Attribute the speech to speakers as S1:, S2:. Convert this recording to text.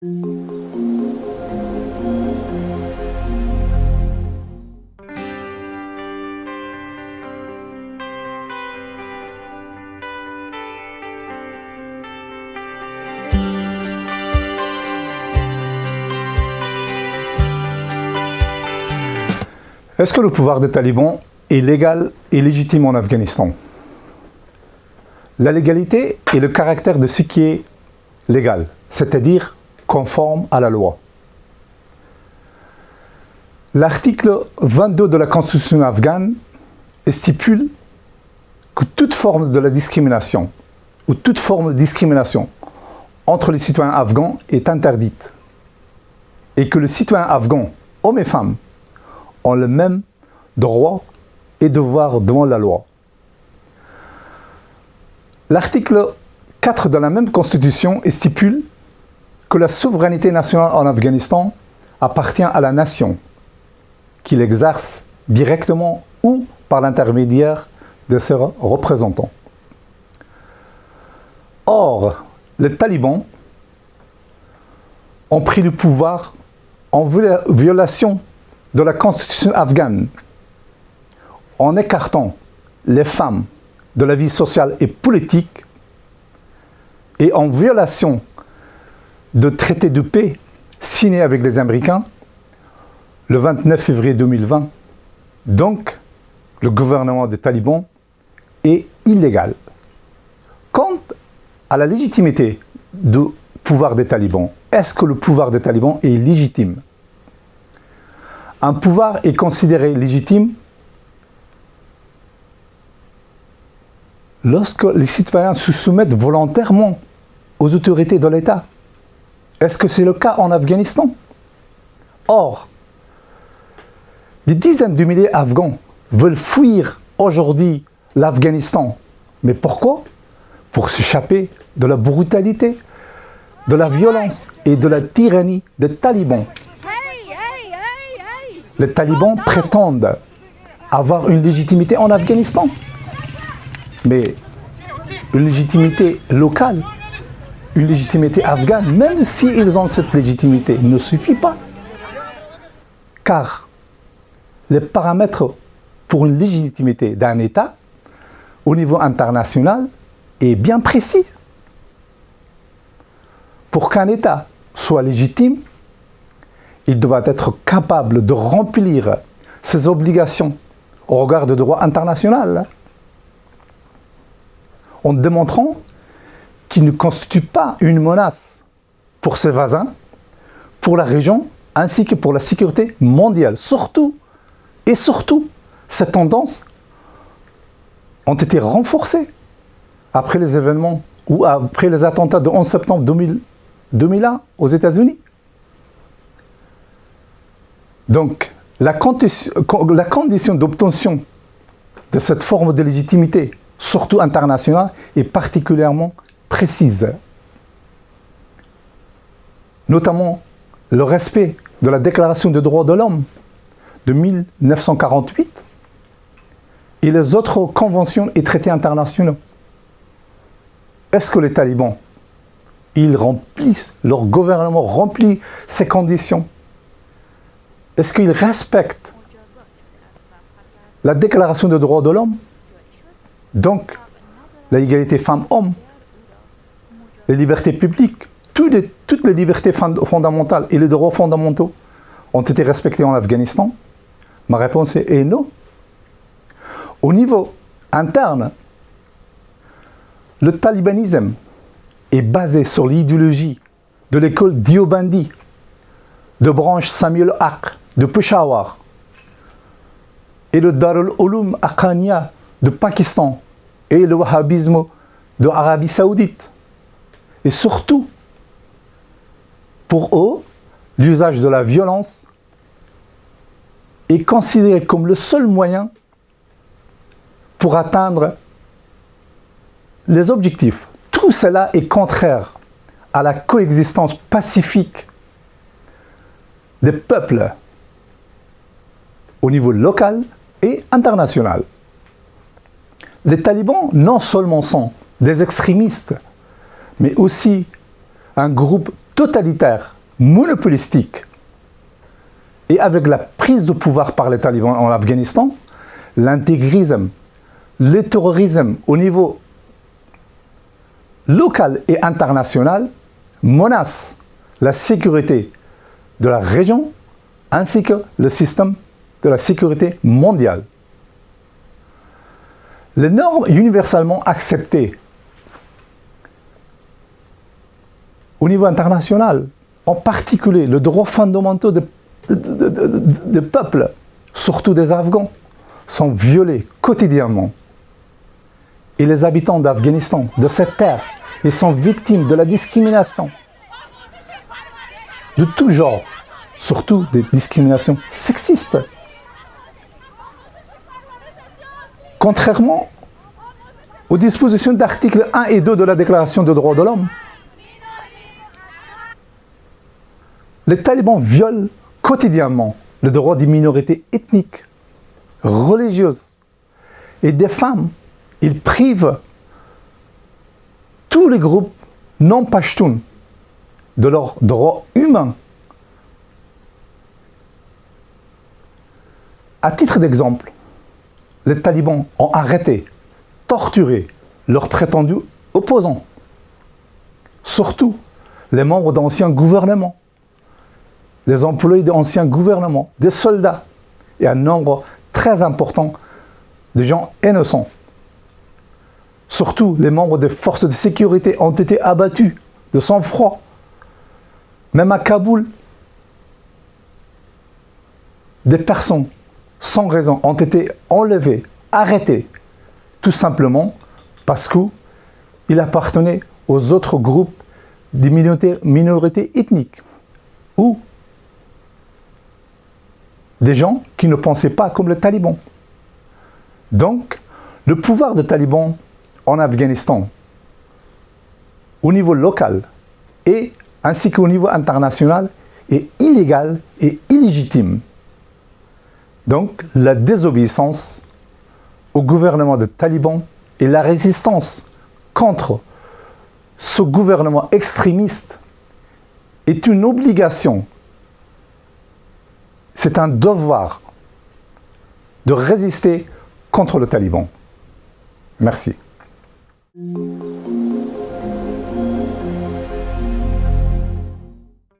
S1: Est-ce que le pouvoir des talibans est légal et légitime en Afghanistan? La légalité est le caractère de ce qui est légal, c'est-à-dire conforme à la loi. L'article 22 de la Constitution afghane stipule que toute forme de la discrimination ou toute forme de discrimination entre les citoyens afghans est interdite et que les citoyens afghans, hommes et femmes, ont le même droit et devoir devant la loi. L'article 4 de la même Constitution stipule que la souveraineté nationale en Afghanistan appartient à la nation, qui l'exerce directement ou par l'intermédiaire de ses représentants. Or, les talibans ont pris le pouvoir en violation de la Constitution afghane, en écartant les femmes de la vie sociale et politique et en violation de traités de paix signés avec les Américains le 29 février 2020. Donc, le gouvernement des talibans est illégal. Quant à la légitimité du pouvoir des talibans, est-ce que le pouvoir des talibans est légitime? Un pouvoir est considéré légitime lorsque les citoyens se soumettent volontairement aux autorités de l'État. Est-ce que c'est le cas en Afghanistan? Or, des dizaines de milliers d'Afghans veulent fuir aujourd'hui l'Afghanistan. Mais pourquoi? Pour s'échapper de la brutalité, de la violence et de la tyrannie des talibans. Les talibans prétendent avoir une légitimité en Afghanistan, mais une légitimité locale, une légitimité afghane, même s'ils ont cette légitimité, ne suffit pas. Car les paramètres pour une légitimité d'un État au niveau international est bien précis. Pour qu'un État soit légitime, il doit être capable de remplir ses obligations au regard du droit international, en démontrant qu'il ne constitue pas une menace pour ses voisins, pour la région, ainsi que pour la sécurité mondiale. Surtout, ces tendances ont été renforcées après les événements ou après les attentats de 11 septembre 2001 aux États-Unis. Donc, la condition d'obtention de cette forme de légitimité, surtout internationale, est particulièrement précise. Notamment le respect de la Déclaration des droits de l'homme de 1948 et les autres conventions et traités internationaux. Est-ce que les talibans, leur gouvernement remplit ces conditions? Est-ce qu'ils respectent la Déclaration des droits de l'homme? Donc, l'égalité femmes-hommes, les libertés publiques, toutes les libertés fondamentales et les droits fondamentaux ont été respectés en Afghanistan? Ma réponse est non. Au niveau interne, le talibanisme est basé sur l'idéologie de l'école Diobandi, de branche Samuel Haq, de Peshawar, et le Darul Uloom Haqqaniya de Pakistan, et le wahhabisme de Arabie Saoudite. Et surtout, pour eux, l'usage de la violence est considéré comme le seul moyen pour atteindre les objectifs. Tout cela est contraire à la coexistence pacifique des peuples au niveau local et international. Les talibans non seulement sont des extrémistes, mais aussi un groupe totalitaire, monopolistique, et avec la prise de pouvoir par les talibans en Afghanistan, l'intégrisme, le terrorisme au niveau local et international menacent la sécurité de la région ainsi que le système de la sécurité mondiale. Les normes universellement acceptées au niveau international, en particulier le droit fondamental des peuples, surtout des Afghans, sont violés quotidiennement. Et les habitants d'Afghanistan, de cette terre, ils sont victimes de la discrimination de tout genre, surtout des discriminations sexistes. Contrairement aux dispositions d'articles 1 et 2 de la Déclaration des droits de l'homme, les talibans violent quotidiennement le droit des minorités ethniques, religieuses et des femmes. Ils privent tous les groupes non pashtuns de leurs droits humains. À titre d'exemple, les talibans ont arrêté, torturé leurs prétendus opposants, surtout les membres d'anciens gouvernements, les employés d'anciens gouvernements, des soldats et un nombre très important de gens innocents. Surtout les membres des forces de sécurité ont été abattus de sang-froid. Même à Kaboul, des personnes sans raison ont été enlevées, arrêtées, tout simplement parce qu'ils appartenaient aux autres groupes des minorités ethniques ou des gens qui ne pensaient pas comme les talibans. Donc, le pouvoir des talibans en Afghanistan, au niveau local et ainsi qu'au niveau international, est illégal et illégitime. Donc, la désobéissance au gouvernement des talibans et la résistance contre ce gouvernement extrémiste est une obligation. C'est un devoir de résister contre le taliban. Merci.